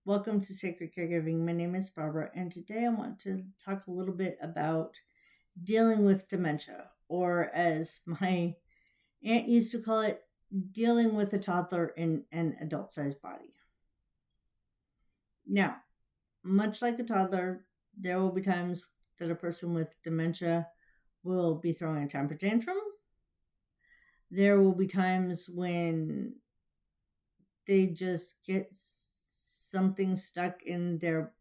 Welcome to Sacred Caregiving. My name is Barbara, and today I want to talk a little bit about dealing with dementia, or as my aunt used to call it, dealing with a toddler in an adult sized body. Now, much like a toddler, there will be times that a person with dementia will be throwing a temper tantrum. There will be times when they just get something stuck in their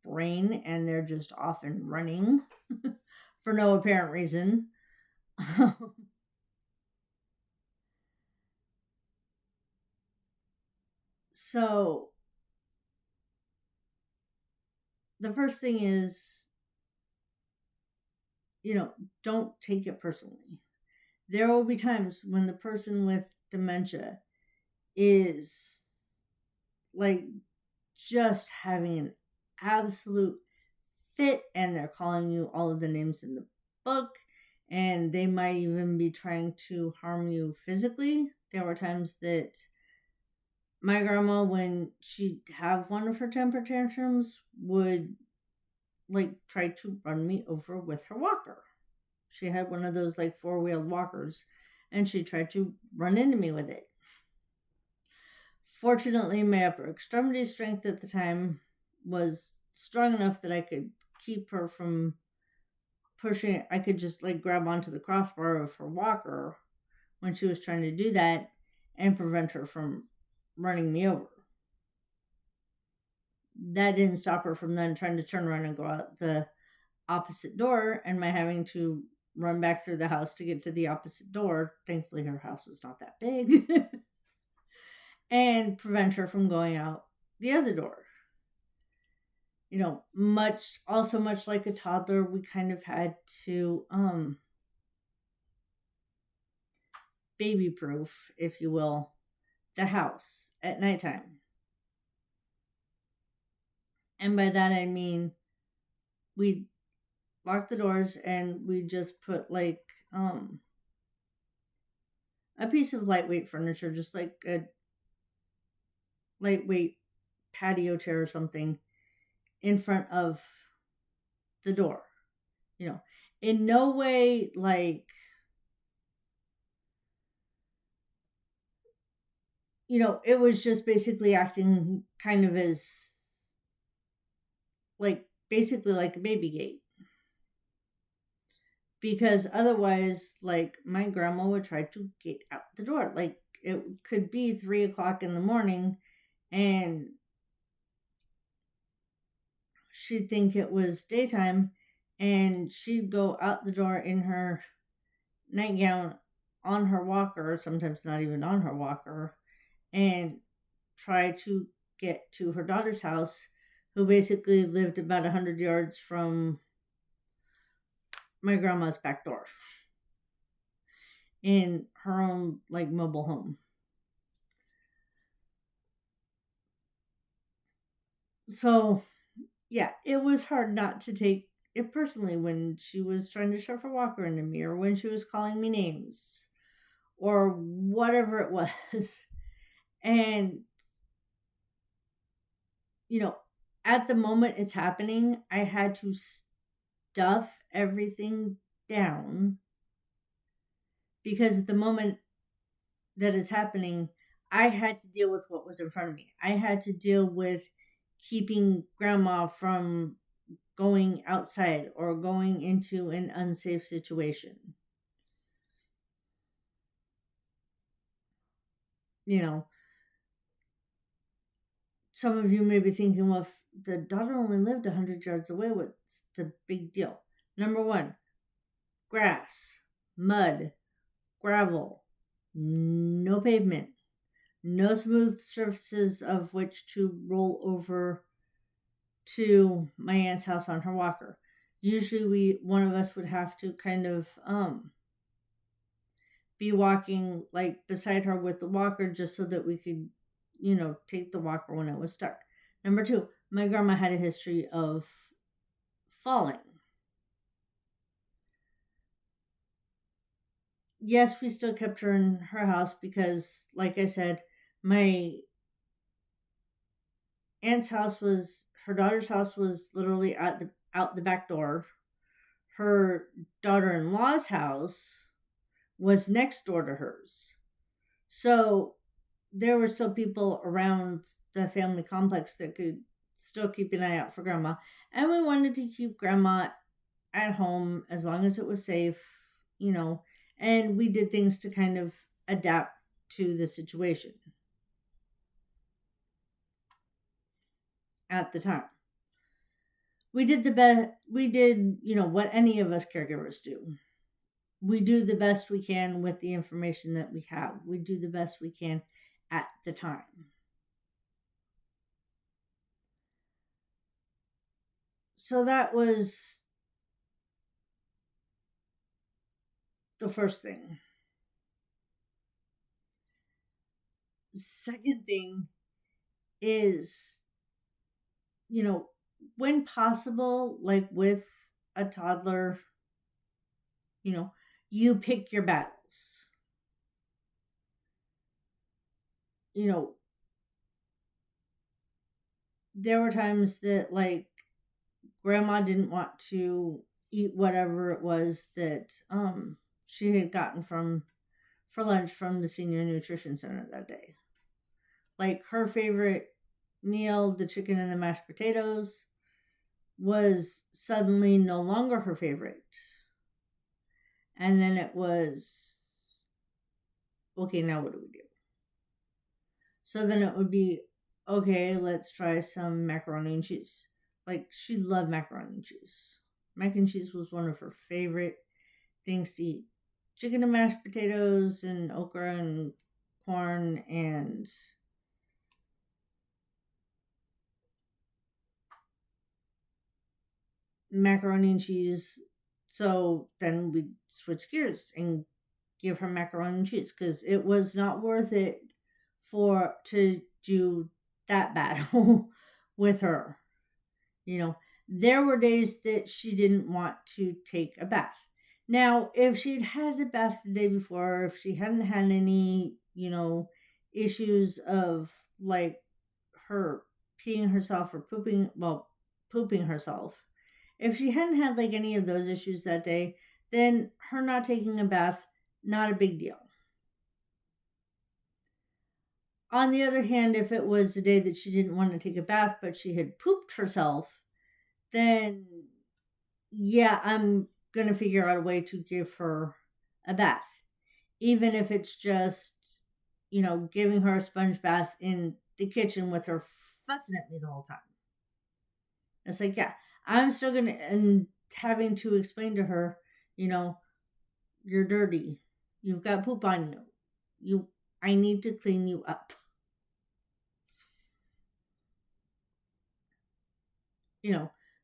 brain and they're just off and running for no apparent reason. So, the first thing is, you know, don't take it personally. There will be times when the person with dementia is like just having an absolute fit and they're calling you all of the names in the book and they might even be trying to harm you physically. There were times that my grandma, when she'd have one of her temper tantrums, would like try to run me over with her walker. She had one of those like four-wheeled walkers and she tried to run into me with it. Fortunately, my upper extremity strength at the time was strong enough that I could keep her from pushing it. I could just like grab onto the crossbar of her walker when she was trying to do that and prevent her from running me over. That didn't stop her from then trying to turn around and go out the opposite door and my having to run back through the house to get to the opposite door. Thankfully, her house was not that big. And prevent her from going out the other door. Much like a toddler, we kind of had to baby proof, if you will, the house at nighttime. And by that I mean we lock the doors and we just put like a piece of lightweight furniture, just like a lightweight patio chair or something in front of the door. In no way it was just basically acting kind of as like basically like a baby gate. Because otherwise, like my grandma would try to get out the door. Like it could be 3 o'clock in the morning and she'd think it was daytime and she'd go out the door in her nightgown on her walker, sometimes not even on her walker, and try to get to her daughter's house, who basically lived about 100 yards from my grandma's back door in her own like mobile home. So, yeah, it was hard not to take it personally when she was trying to shove her walker into me or when she was calling me names or whatever it was. And, you know, at the moment it's happening, I had to stuff everything down because at the moment that it's happening, I had to deal with what was in front of me. I had to deal with keeping grandma from going outside or going into an unsafe situation. You know, some of you may be thinking, well, if the daughter only lived 100 yards away, what's the big deal? Number one, grass, mud, gravel, no pavement, no smooth surfaces of which to roll over to my aunt's house on her walker. Usually one of us would have to kind of be walking like beside her with the walker just so that we could, take the walker when it was stuck. Number two, my grandma had a history of falling. Yes, we still kept her in her house because, like I said, my aunt's house was her daughter's house was literally out the back door. Her daughter-in-law's house was next door to hers. So there were still people around the family complex that could still keep an eye out for grandma. And we wanted to keep grandma at home as long as it was safe, you know, and we did things to kind of adapt to the situation at the time. We did the best, we did, what any of us caregivers do. We do the best we can with the information that we have. We do the best we can at the time. So that was the first thing. Second thing is, you know, when possible, like with a toddler, you know, you pick your battles. You know, there were times that, like, grandma didn't want to eat whatever it was that she had gotten from for lunch from the senior nutrition center that day. Like, her favorite meal, the chicken and the mashed potatoes, was suddenly no longer her favorite. And then it was, okay, now what do we do? So then it would be, okay, let's try some macaroni and cheese. Like, she loved macaroni and cheese. Mac and cheese was one of her favorite things to eat. Chicken and mashed potatoes and okra and corn and macaroni and cheese. So then we switch gears and give her macaroni and cheese because it was not worth it for to do that battle with her. You know, there were days that she didn't want to take a bath. Now, if she'd had a bath the day before, if she hadn't had any, issues of, like, her peeing herself or pooping herself, if she hadn't had, like, any of those issues that day, then her not taking a bath, not a big deal. On the other hand, if it was a day that she didn't want to take a bath, but she had pooped herself, then yeah, I'm going to figure out a way to give her a bath. Even if it's just, giving her a sponge bath in the kitchen with her fussing at me the whole time. It's like, yeah, I'm still going to, and having to explain to her, you know, you're dirty. You've got poop on you. I need to clean you up.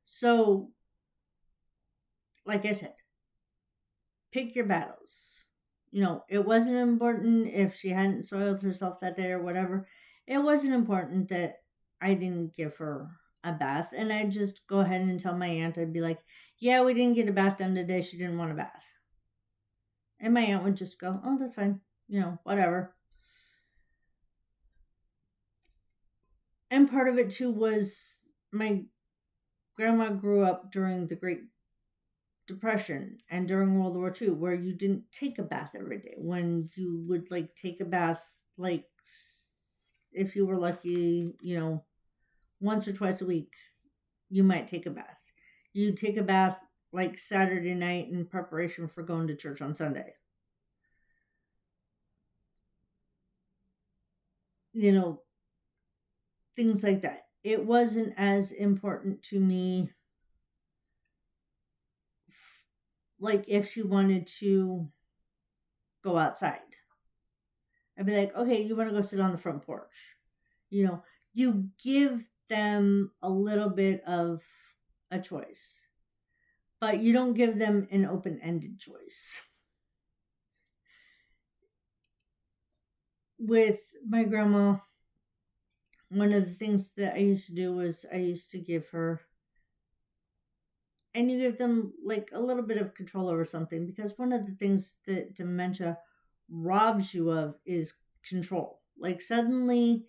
So, like I said, pick your battles. It wasn't important if she hadn't soiled herself that day or whatever. It wasn't important that I didn't give her a bath. And I'd just go ahead and tell my aunt, I'd be like, yeah, we didn't get a bath done today. She didn't want a bath. And my aunt would just go, oh, that's fine. Whatever. And part of it too was my grandma grew up during the Great Depression and during World War II, where you didn't take a bath every day. When you would, like, take a bath, like, if you were lucky, once or twice a week, you might take a bath. You take a bath like Saturday night in preparation for going to church on Sunday. Things like that. It wasn't as important to me, like, if she wanted to go outside. I'd be like, okay, you want to go sit on the front porch. You give them a little bit of a choice, but you don't give them an open-ended choice. With my grandma, one of the things that I used to do was I used to give her, and you give them, like, a little bit of control over something, because one of the things that dementia robs you of is control. Like, suddenly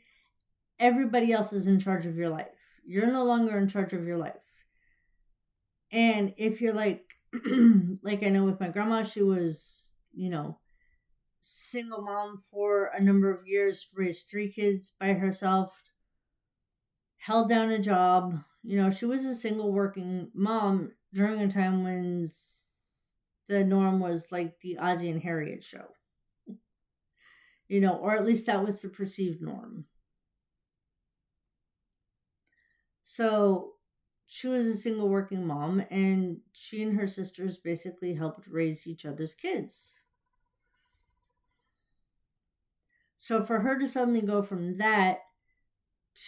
everybody else is in charge of your life. You're no longer in charge of your life. And if you're like I know with my grandma, she was, single mom for a number of years, raised three kids by herself, held down a job. She was a single working mom during a time when the norm was like the Ozzie and Harriet show, or at least that was the perceived norm. So she was a single working mom, and she and her sisters basically helped raise each other's kids. So for her to suddenly go from that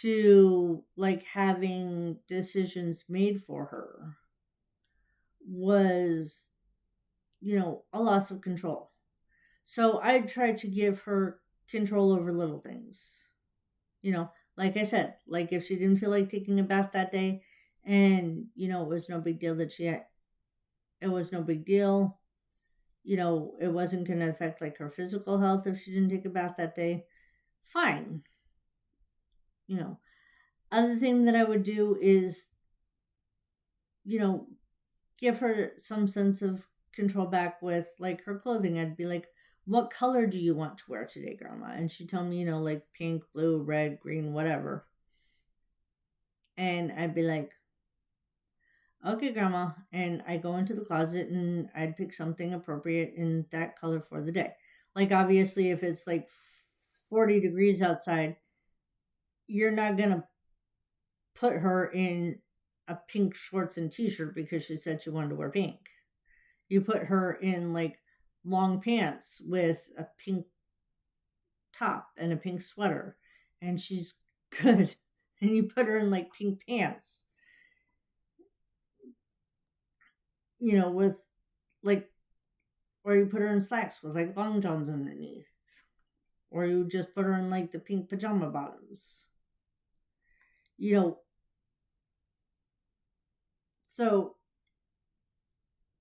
to like having decisions made for her was, a loss of control. So I tried to give her control over little things. Like I said, like if she didn't feel like taking a bath that day, and it was no big deal that it was no big deal. It wasn't going to affect like her physical health if she didn't take a bath that day. Fine. You know, Other thing that I would do is, you know, give her some sense of control back with like her clothing. I'd be like, what color do you want to wear today, Grandma? And she'd tell me, like pink, blue, red, green, whatever. And I'd be like, okay, Grandma. And I go into the closet and I'd pick something appropriate in that color for the day. Like, obviously, if it's like 40 degrees outside, you're not going to put her in a pink shorts and t shirt because she said she wanted to wear pink. You put her in like long pants with a pink top and a pink sweater, and she's good. And you put her in like pink pants, with like, or you put her in slacks with like long johns underneath, or you just put her in like the pink pajama bottoms. So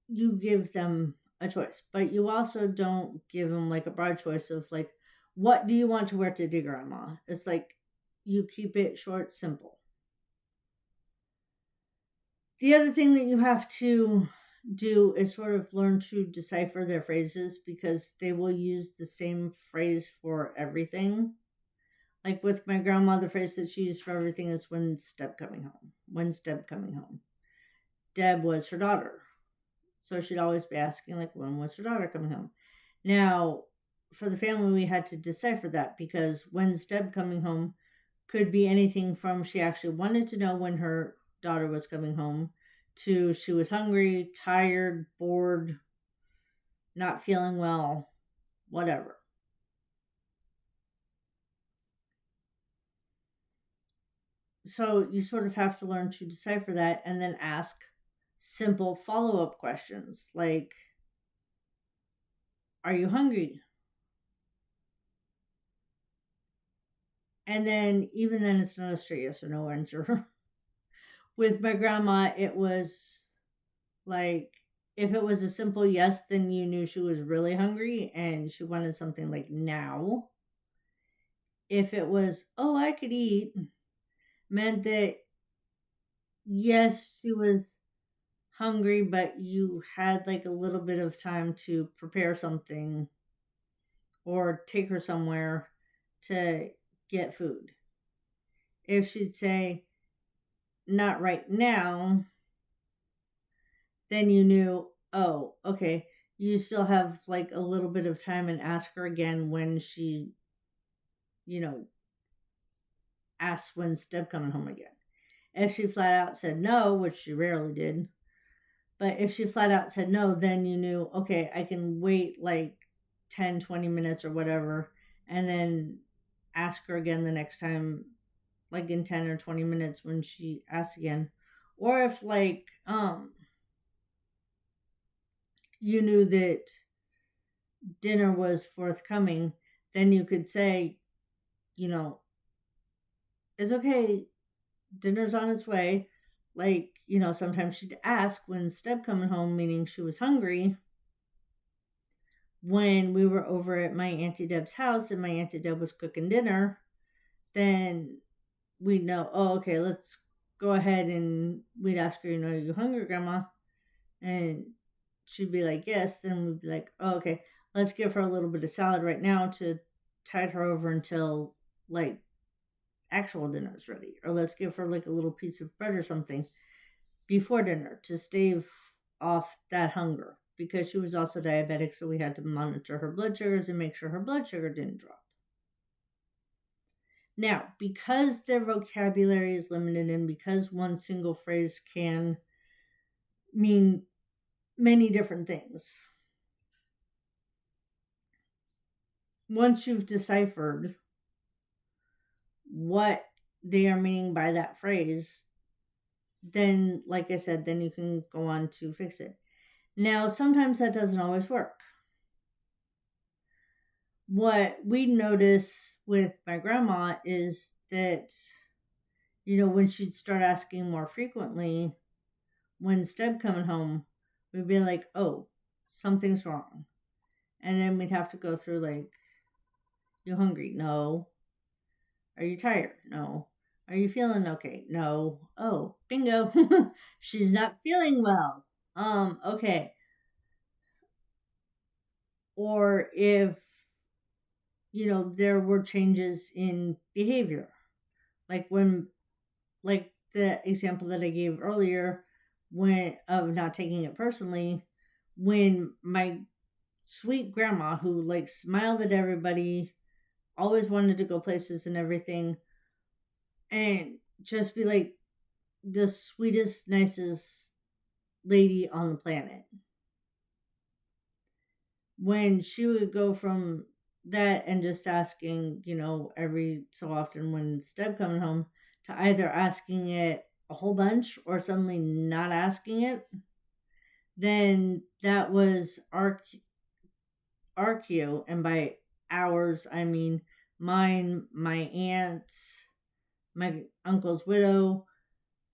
you give them a choice, but you also don't give them like a broad choice of like, what do you want to wear today, Grandma? It's like you keep it short, simple. The other thing that you have to do is sort of learn to decipher their phrases because they will use the same phrase for everything. Like with my grandma, the phrase that she used for everything is when's Deb coming home? When's Deb coming home? Deb was her daughter. So she'd always be asking, like, when was her daughter coming home? Now, for the family, we had to decipher that because when's Deb coming home could be anything from she actually wanted to know when her daughter was coming home to she was hungry, tired, bored, not feeling well, whatever. So you sort of have to learn to decipher that and then ask simple follow up questions like, are you hungry? And then, even then, it's not a straight yes or no answer. With my grandma, it was like, if it was a simple yes, then you knew she was really hungry and she wanted something like now. If it was, oh, I could eat, meant that yes, she was hungry, but you had like a little bit of time to prepare something or take her somewhere to get food. If she'd say, not right now, then you knew, oh, okay, you still have like a little bit of time and ask her again when she, you know, asks when's Deb coming home again. If she flat out said no, which she rarely did, but if she flat out said no, then you knew, okay, I can wait like 10, 20 minutes or whatever, and then ask her again the next time, like in 10 or 20 minutes when she asks again. Or if like, you knew that dinner was forthcoming, then you could say, you know, it's okay, dinner's on its way. Like, sometimes she'd ask when's Deb coming home, meaning she was hungry. When we were over at my Auntie Deb's house and my Auntie Deb was cooking dinner, then we know, oh, okay, let's go ahead and we'd ask her, are you hungry, Grandma? And she'd be like, yes. Then we'd be like, oh, okay, let's give her a little bit of salad right now to tide her over until like actual dinner's ready. Or let's give her like a little piece of bread or something before dinner to stave off that hunger because she was also diabetic, so we had to monitor her blood sugars and make sure her blood sugar didn't drop. Now, because their vocabulary is limited and because one single phrase can mean many different things, once you've deciphered what they are meaning by that phrase, then, like I said, then you can go on to fix it. Now, sometimes that doesn't always work. What we notice with my grandma is that, when she'd start asking more frequently, when Steb coming home, we'd be like, oh, something's wrong. And then we'd have to go through like, you hungry? No. Are you tired? No. Are you feeling okay? No. Oh, bingo. She's not feeling well. Okay. Or if, there were changes in behavior. Like like the example that I gave earlier when of not taking it personally, when my sweet grandma who like smiled at everybody, always wanted to go places and everything, and just be like the sweetest, nicest lady on the planet. When she would go from that and just asking, every so often when Steb coming home, to either asking it a whole bunch or suddenly not asking it, then that was our cue. And by ours, I mean mine, my aunt, my uncle's widow,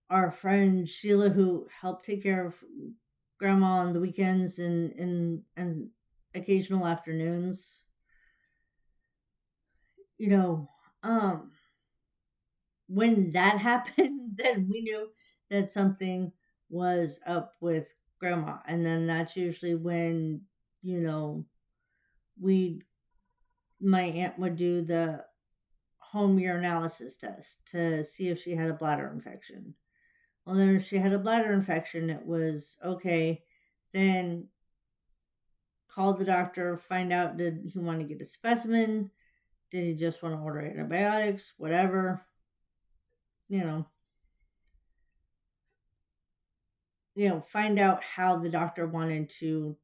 our friend Sheila, who helped take care of grandma on the weekends and occasional afternoons. Um, when that happened, then we knew that something was up with grandma. And then that's usually when, you know, we my aunt would do the home urinalysis test to see if she had a bladder infection. Well, then if she had a bladder infection, it was okay. Then call the doctor, find out did he want to get a specimen? Did he just want to order antibiotics? Whatever. You know, find out how the doctor wanted to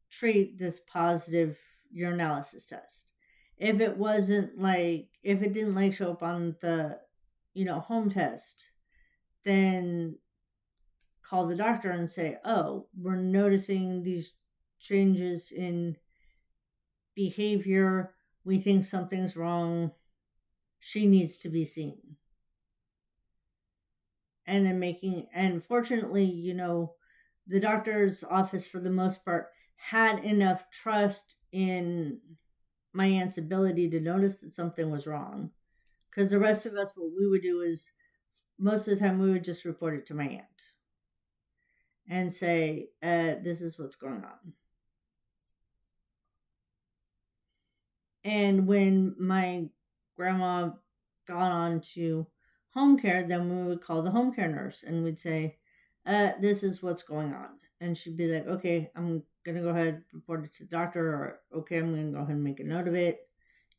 treat this positive urinalysis test. If it didn't like show up on the, home test, then call the doctor and say, oh, we're noticing these changes in behavior. We think something's wrong. She needs to be seen. And then and fortunately, the doctor's office for the most part had enough trust in my aunt's ability to notice that something was wrong. Because the rest of us, what we would do is most of the time we would just report it to my aunt and say, this is what's going on. And when my grandma got on to home care, then we would call the home care nurse and we'd say, this is what's going on. And she'd be like, okay, I'm going to go ahead and report it to the doctor, or okay, I'm going to go ahead and make a note of it.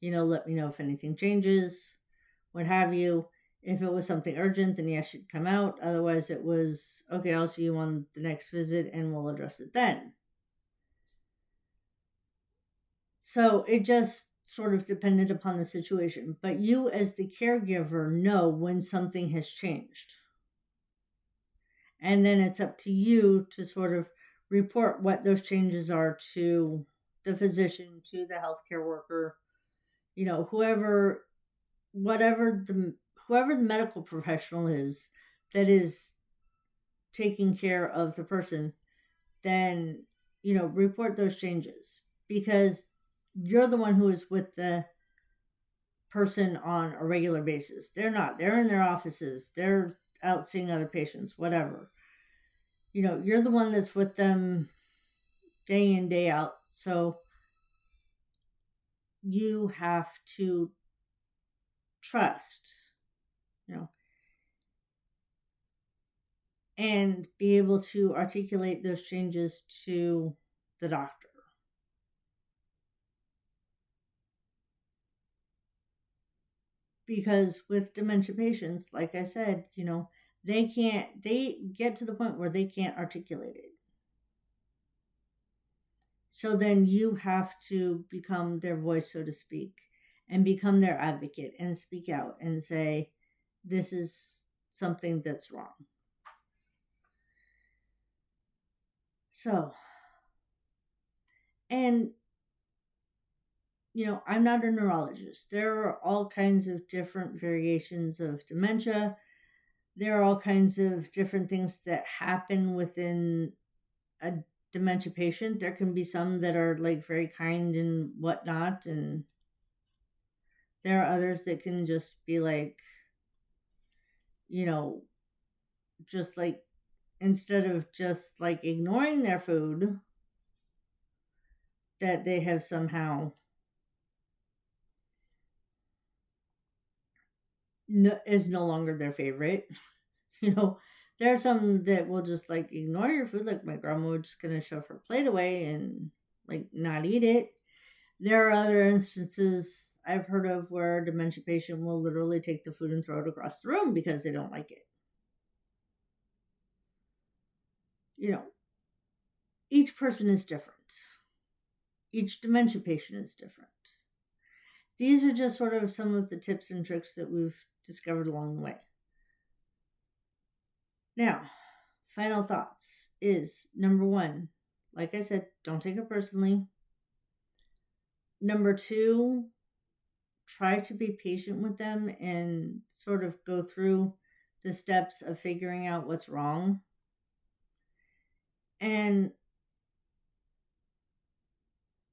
Let me know if anything changes, what have you. If it was something urgent, then yes, she'd come out. Otherwise, it was, okay, I'll see you on the next visit and we'll address it then. So it just sort of depended upon the situation. But you, as the caregiver, know when something has changed. And then it's up to you to sort of report what those changes are to the physician, to the healthcare worker, whoever the medical professional is that is taking care of the person, then, report those changes, because you're the one who is with the person on a regular basis. They're not. They're in their offices. They're out seeing other patients, whatever. You're the one that's with them day in, day out. So you have to trust, you know, and be able to articulate those changes to the doctor. Because with dementia patients, like I said, they get to the point where they can't articulate it. So then you have to become their voice, so to speak, and become their advocate and speak out and say, this is something that's wrong. So, and I'm not a neurologist. There are all kinds of different variations of dementia. There are all kinds of different things that happen within a dementia patient. There can be some that are like very kind and whatnot, and there are others that can just be like, you know, just like instead of just like ignoring their food, that they have somehow is no longer their favorite. you know, there are some that will just like ignore your food, like my grandma would just kind of shove her plate away and like not eat it. There are other instances I've heard of where a dementia patient will literally take the food and throw it across the room because they don't like it. You know, each person is different. Each dementia patient is different. These are just sort of some of the tips and tricks that we've discovered along the way. Now, final thoughts is number one, like I said, don't take it personally. Number two, try to be patient with them and sort of go through the steps of figuring out what's wrong. And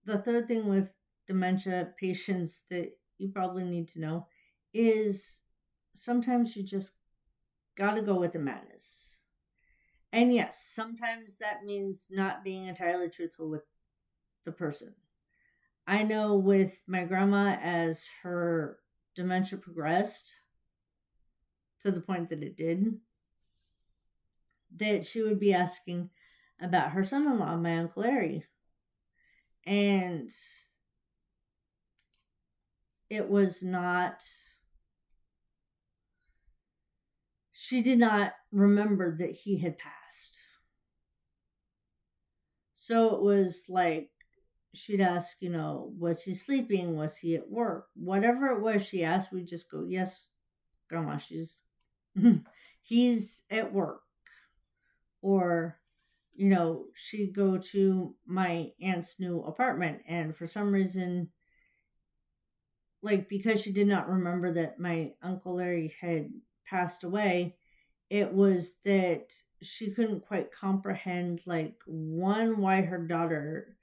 the third thing with dementia patients that you probably need to know is sometimes you just got to go with the madness. And yes, sometimes that means not being entirely truthful with the person. I know with my grandma, as her dementia progressed to the point that it did, that she would be asking about her son in law, my Uncle Larry. And it was not, she did not remember that he had passed. So it was like, she'd ask, was he sleeping? Was he at work? Whatever it was she asked, we'd just go, yes, grandma, he's at work. Or, she'd go to my aunt's new apartment, and for some reason, like, because she did not remember that my Uncle Larry had passed away, it was that she couldn't quite comprehend, like, one, why her daughter,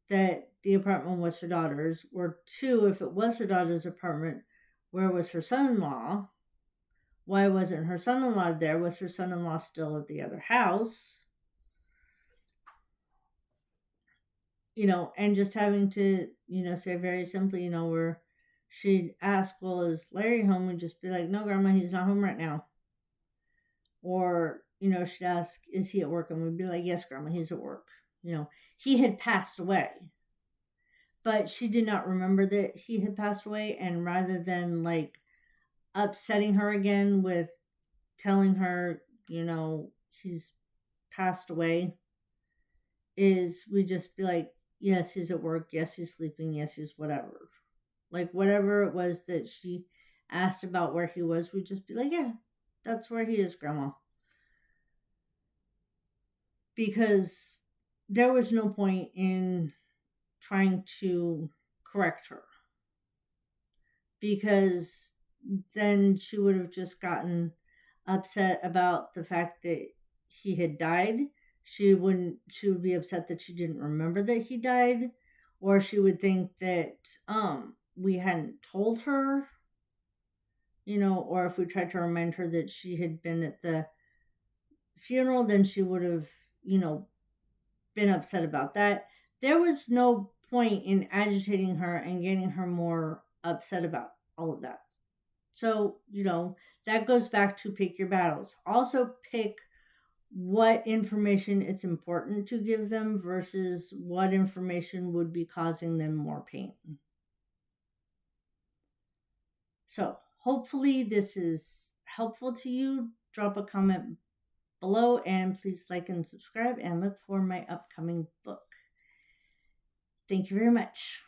that the apartment was her daughter's, or two, if it was her daughter's apartment, where was her son-in-law? Why wasn't her son-in-law there? Was her son-in-law still at the other house? And just having to, say very simply, where she'd ask, well, is Larry home? We'd just be like, no, grandma, he's not home right now. Or, she'd ask, is he at work? And we'd be like, yes, grandma, he's at work. He had passed away. But she did not remember that he had passed away. And rather than like upsetting her again with telling her, he's passed away, is we just be like, yes, he's at work. Yes, he's sleeping. Yes, he's whatever. Like whatever it was that she asked about where he was, we'd just be like, yeah, that's where he is, grandma. Because there was no point in trying to correct her. Because then she would have just gotten upset about the fact that he had died. She would be upset that she didn't remember that he died, or she would think that we hadn't told her or if we tried to remind her that she had been at the funeral, then she would have, been upset about that. There was no point in agitating her and getting her more upset about all of that. So, that goes back to pick your battles. Also, pick what information it's important to give them versus what information would be causing them more pain. So, hopefully, this is helpful to you. Drop a comment below and please like and subscribe and look for my upcoming book. Thank you very much.